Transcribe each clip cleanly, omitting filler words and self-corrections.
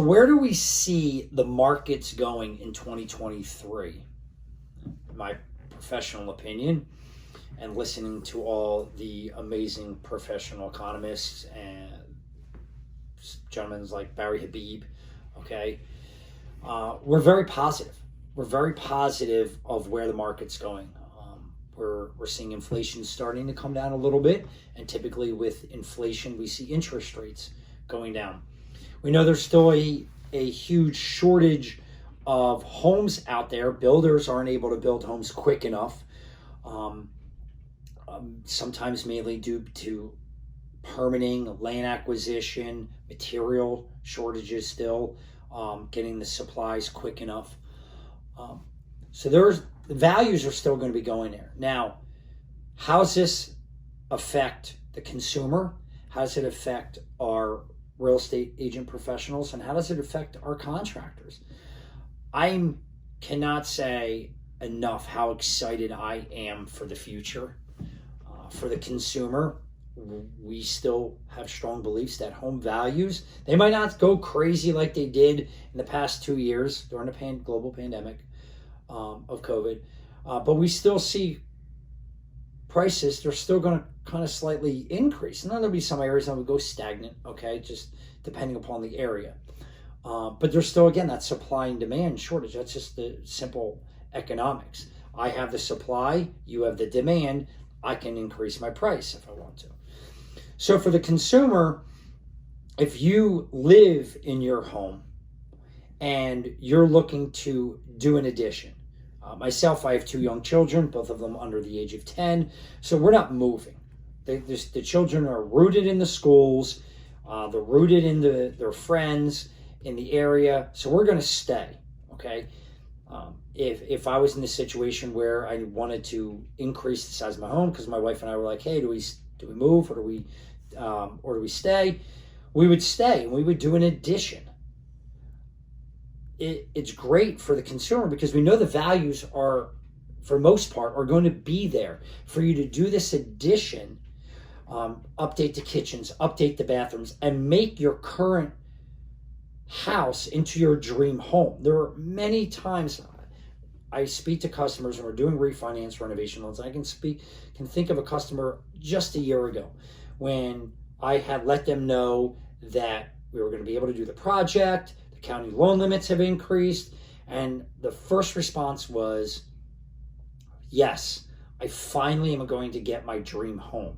where do we see the markets going in 2023? My professional opinion, and listening to all the amazing professional economists and gentlemen like Barry Habib, okay, we're very positive. We're very positive of where the market's going. We're seeing inflation starting to come down a little bit, and typically with inflation, we see interest rates going down. We know there's still a huge shortage of homes out there. Builders aren't able to build homes quick enough, sometimes mainly due to permitting, land acquisition, material shortages still, getting the supplies quick enough. So the values are still going to be going there. Now, how does this affect the consumer? How does it affect our real estate agent professionals? And how does it affect our contractors? I cannot say enough how excited I am for the future. For the consumer, we still have strong beliefs that home values, they might not go crazy like they did in the past 2 years during the global pandemic of COVID, but we still see prices, they're still going to kind of slightly increase. And then there'll be some areas that will go stagnant, okay, just depending upon the area. But there's still, again, that supply and demand shortage. That's just the simple economics. I have the supply, you have the demand, I can increase my price if I want to. So for the consumer, if you live in your home and you're looking to do an addition, myself, I have 2 young children, both of them under the age of 10, so we're not moving. The children are rooted in the schools, they're rooted in their friends in the area, so we're going to stay, okay? If I was in a situation where I wanted to increase the size of my home, because my wife and I were like, hey, do we move, or do we stay? We would stay, and we would do an addition. It's great for the consumer because we know the values are, for most part, are going to be there for you to do this addition, update the kitchens, update the bathrooms, and make your current house into your dream home. There are many times I speak to customers when we're doing refinance renovation loans. I can think of a customer just a year ago when I had let them know that we were going to be able to do the project. The county loan limits have increased, and the first response was, yes, I finally am going to get my dream home.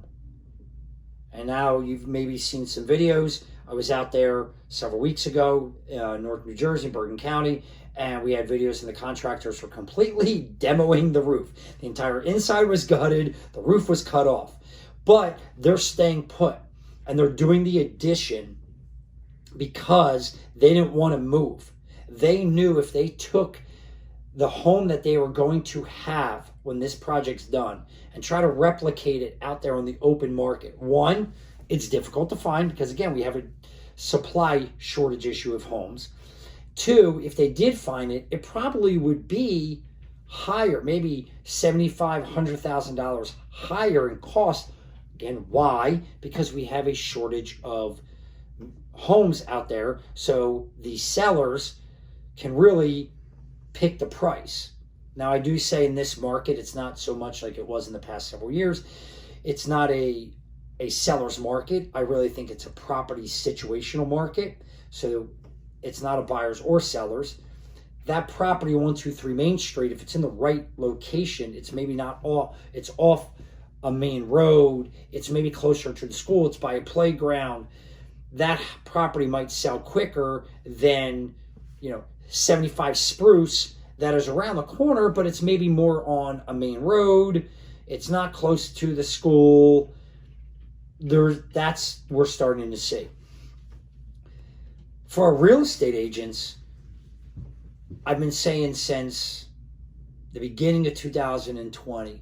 And now you've maybe seen some videos. I was out there several weeks ago, North New Jersey, Bergen County, and we had videos, and the contractors were completely demoing the roof. The entire inside was gutted, the roof was cut off, but they're staying put, and they're doing the addition because they didn't want to move. They knew if they took the home that they were going to have when this project's done and try to replicate it out there on the open market, one, it's difficult to find because, again, we have a supply shortage issue of homes. Two, if they did find it, it probably would be higher, maybe $75,000, $100,000 higher in cost. Again, why? Because we have a shortage of homes out there, so the sellers can really pick the price. Now, I do say in this market, it's not so much like it was in the past several years. It's not a seller's market. I really think it's a property situational market. So it's not a buyer's or seller's. That property, 123 Main Street, if it's in the right location, it's maybe not all, it's off a main road, it's maybe closer to the school, it's by a playground. That property might sell quicker than, 75 Spruce that is around the corner, but it's maybe more on a main road. It's not close to the school. That's we're starting to see. For our real estate agents, I've been saying since the beginning of 2020, I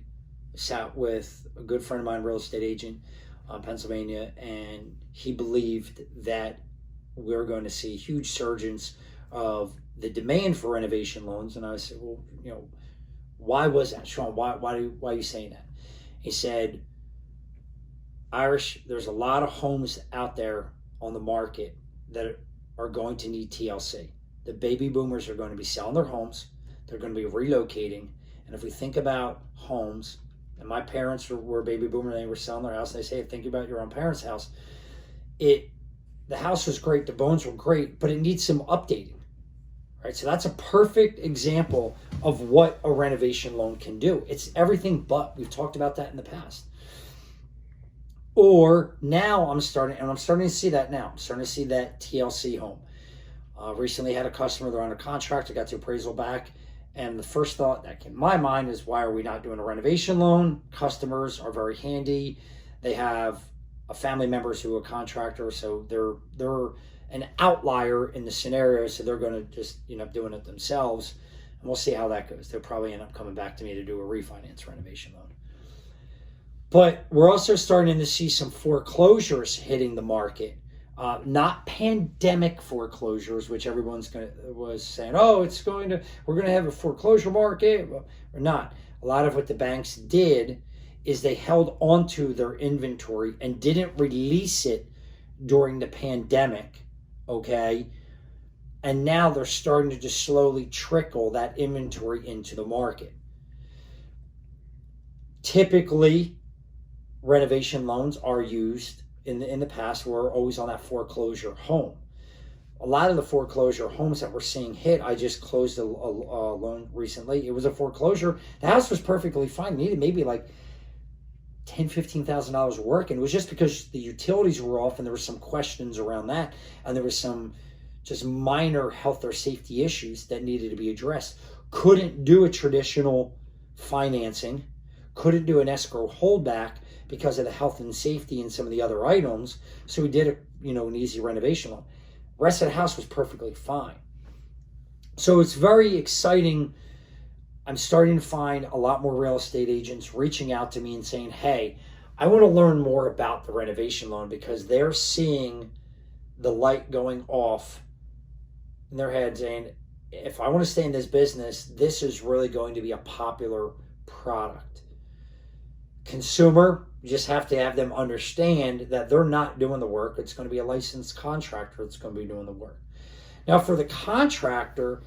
sat with a good friend of mine, real estate agent in Pennsylvania, and he believed that we're going to see a huge surgence of the demand for renovation loans. And I said, well, why was that, Sean? Why are you saying that? He said, Irish, there's a lot of homes out there on the market that are going to need TLC. The baby boomers are going to be selling their homes. They're going to be relocating. And if we think about homes, and my parents were baby boomers, they were selling their house. And they say, think about your own parents' house. The house was great, the bones were great, but it needs some updating. Right? So that's a perfect example of what a renovation loan can do. It's everything but. We've talked about that in the past. Or now I'm starting to see that now. I'm starting to see that TLC home. Recently had a customer, they're under contract, I got the appraisal back, and the first thought that came in my mind is, why are we not doing a renovation loan? Customers are very handy. They have a family members who are a contractor, so they're an outlier in the scenario, so they're going to just end up doing it themselves, and we'll see how that goes. They'll probably end up coming back to me to do a refinance renovation loan. But we're also starting to see some foreclosures hitting the market. Not pandemic foreclosures, which everyone's was saying, oh, we're going to have a foreclosure market. Well, or not. A lot of what the banks did is they held onto their inventory and didn't release it during the pandemic, okay? And now they're starting to just slowly trickle that inventory into the market. Typically, renovation loans are used in the past. We're always on that foreclosure home. A lot of the foreclosure homes that we're seeing hit, I just closed a loan recently. It was a foreclosure. The house was perfectly fine. It needed maybe like $10,000, $15,000 work, and it was just because the utilities were off, and there were some questions around that, and there was some just minor health or safety issues that needed to be addressed. Couldn't do a traditional financing, couldn't do an escrow holdback because of the health and safety and some of the other items. So we did an easy renovation loan. Rest of the house was perfectly fine. So it's very exciting. I'm starting to find a lot more real estate agents reaching out to me and saying, hey, I want to learn more about the renovation loan, because they're seeing the light going off in their head saying, if I want to stay in this business, this is really going to be a popular product. Consumer, you just have to have them understand that they're not doing the work. It's going to be a licensed contractor that's going to be doing the work. Now, for the contractor,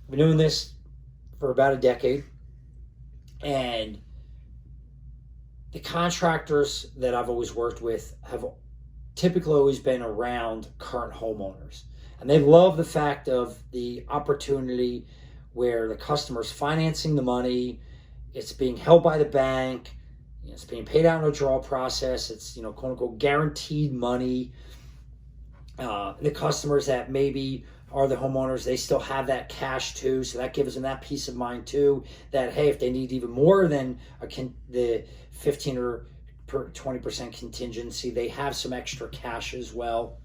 I've been doing this for about a decade, and the contractors that I've always worked with have typically always been around current homeowners, and they love the fact of the opportunity where the customer's financing the money, it's being held by the bank, it's being paid out in a draw process, it's quote unquote guaranteed money. The customers that maybe are the homeowners, they still have that cash too, so that gives them that peace of mind too, that hey, if they need even more than the 15 or 20% contingency, they have some extra cash as well.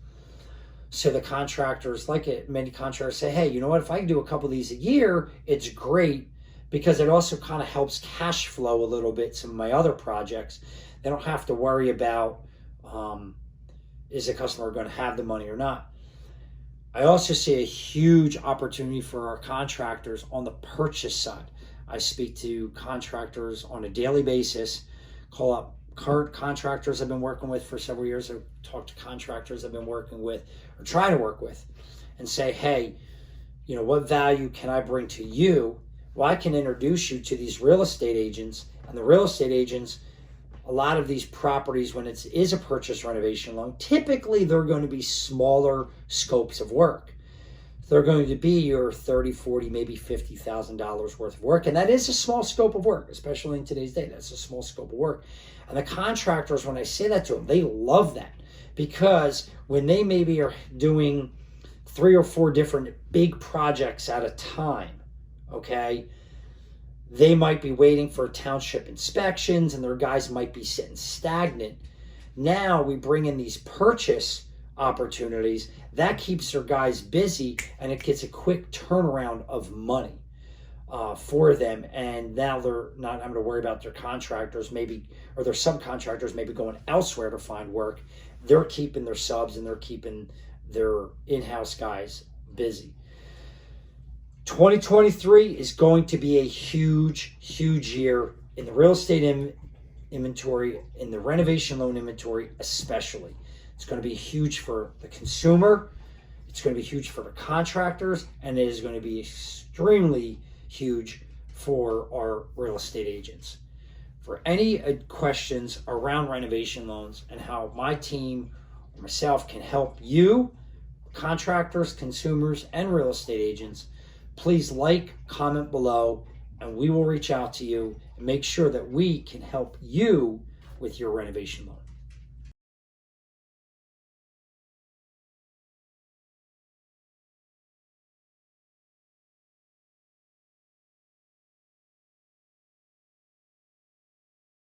So the contractors, many contractors say, hey, you know what, if I can do a couple of these a year, it's great, because it also kind of helps cash flow a little bit. Some of my other projects, they don't have to worry about is the customer going to have the money or not. I also see a huge opportunity for our contractors on the purchase side. I speak to contractors on a daily basis, call up current contractors I've been working with for several years. I talk to contractors I've been working with or trying to work with and say, hey, what value can I bring to you? Well, I can introduce you to these real estate agents, and the real estate agents, a lot of these properties, when it is a purchase renovation loan, typically they're going to be smaller scopes of work. They're going to be your $30, $40, maybe $50,000 worth of work, and that is a small scope of work, especially in today's day. That's a small scope of work. And the contractors, when I say that to them, they love that, because when they maybe are doing 3 or 4 different big projects at a time, okay, they might be waiting for township inspections, and their guys might be sitting stagnant. Now we bring in these purchase opportunities that keeps their guys busy, and it gets a quick turnaround of money for them. And now they're not having to worry about their contractors maybe, or their subcontractors maybe going elsewhere to find work. They're keeping their subs and they're keeping their in-house guys busy. 2023 is going to be a huge, huge year in the real estate inventory, in the renovation loan inventory especially. It's going to be huge for the consumer. It's going to be huge for the contractors, and it is going to be extremely huge for our real estate agents. For any questions around renovation loans and how my team or myself can help you, contractors, consumers, and real estate agents, please like, comment below, and we will reach out to you and make sure that we can help you with your renovation loan.